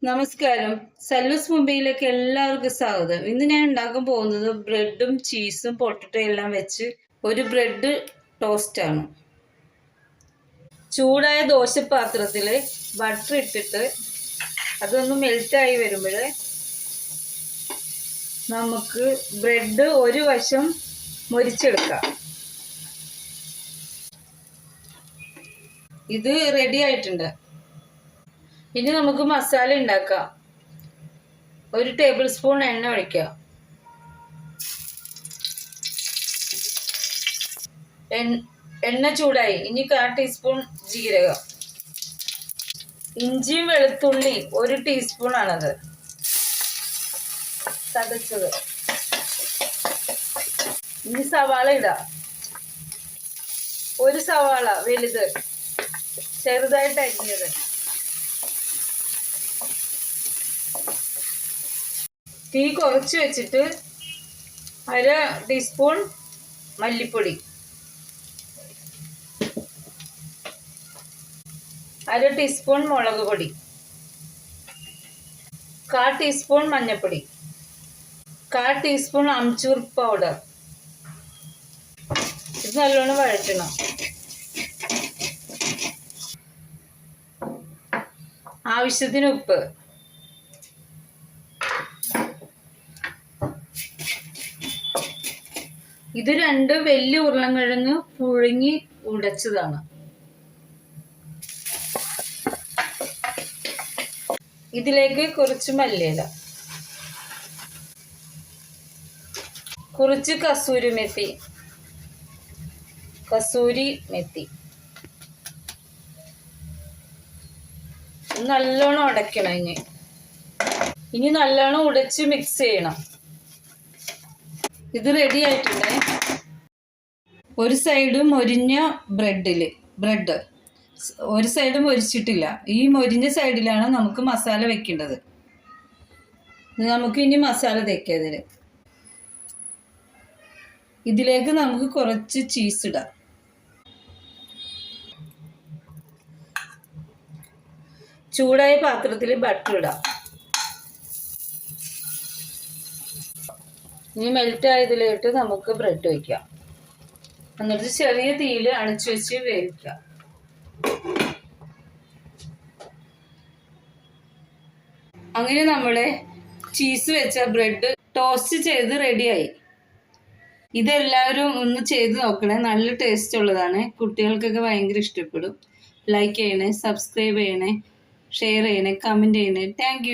നമസ്കാരം. സല്ലൂസ് മുംബൈയിലേക്ക് എല്ലാവർക്കും സ്വാഗതം. ഇന്ന് ഞാൻ ഉണ്ടാക്കാൻ പോകുന്നത് ബ്രെഡും ചീസും പൊട്ടറ്റോ എല്ലാം വെച്ച് ഒരു ബ്രെഡ് ടോസ്റ്റ് ആണ്. ചൂടായ ദോശപാത്രത്തിൽ ബട്ടർ ഇട്ടിട്ട് അതൊന്ന് മെൽറ്റായി വരുമ്പോൾ നമുക്ക് ബ്രെഡ് ഒരു വശം മൊരിച്ചെടുക്കാം. ഇത് റെഡി ആയിട്ടുണ്ട്. ഇനി നമുക്ക് മസാല ഉണ്ടാക്കാം. ഒരു ടേബിൾ സ്പൂൺ എണ്ണ ഒഴിക്കാം. എണ്ണ ചൂടായി. ഇനി 1/4 ടീസ്പൂൺ ജീരകം, ഇഞ്ചിയും വെളുത്തുള്ളി 1 ടീസ്പൂൺ ആണത് ചതച്ചത്. ഇനി സവാള ഇടാം. ഒരു സവാള വലുത് ചെറുതായിട്ട് അരിഞ്ഞത്. തീ കുറച്ച് വെച്ചിട്ട് 1/2 ടീസ്പൂൺ മല്ലിപ്പൊടി, 1/2 ടീസ്പൂൺ മുളക് പൊടി, 1/4 ടീസ്പൂൺ മഞ്ഞൾപ്പൊടി, 1/4 ടീസ്പൂൺ അംചൂർ പൗഡർ. ഇത് നല്ലോണം വഴറ്റണം. ആവശ്യത്തിന് ഉപ്പ്. ഇത് 2 വലിയ ഉരുളൻകിഴങ്ങ് പുഴുങ്ങി ഉടച്ചതാണ്. ഇതിലേക്ക് കുറച്ച് മല്ലിയില, കുറച്ച് കസൂരി മെത്തി. നല്ലോണം ഉടയ്ക്കണം. ഇനി നല്ലോണം ഉടച്ച് മിക്സ് ചെയ്യണം. ഇത് റെഡി ആയിട്ടുണ്ട്. ഒരു സൈഡ് മൊരിഞ്ഞ ബ്രെഡ് ഒരു സൈഡ് മൊരിച്ചിട്ടില്ല. ഈ മൊരിഞ്ഞ സൈഡിലാണ് നമുക്ക് മസാല വെക്കേണ്ടത്. നമുക്ക് ഇനി മസാല തേക്കാം. ഇതിലേക്ക് നമുക്ക് കുറച്ച് ചീസ് ഇടാം. ചൂടായ പാത്രത്തിൽ ബട്ടർ ഇടാം. ഇനി മെൽറ്റ് ആയതിലേക്ക് നമുക്ക് ബ്രെഡ് വയ്ക്കാം. എന്നിട്ട് ചെറിയ തീയിൽ അണച്ചു വെച്ച് വേവിക്കാം. അങ്ങനെ നമ്മുടെ ചീസ് വെച്ച ബ്രെഡ് ടോസ്റ്റ് ചെയ്ത് റെഡിയായി. ഇതെല്ലാവരും ഒന്ന് ചെയ്ത് നോക്കണേ. നല്ല ടേസ്റ്റ് ഉള്ളതാണ്. കുട്ടികൾക്കൊക്കെ ഭയങ്കര ഇഷ്ടപ്പെടും. ലൈക്ക് ചെയ്യണേ, സബ്സ്ക്രൈബ് ചെയ്യണേ, ഷെയർ ചെയ്യണേ, കമൻറ്റ് ചെയ്യണേ. താങ്ക്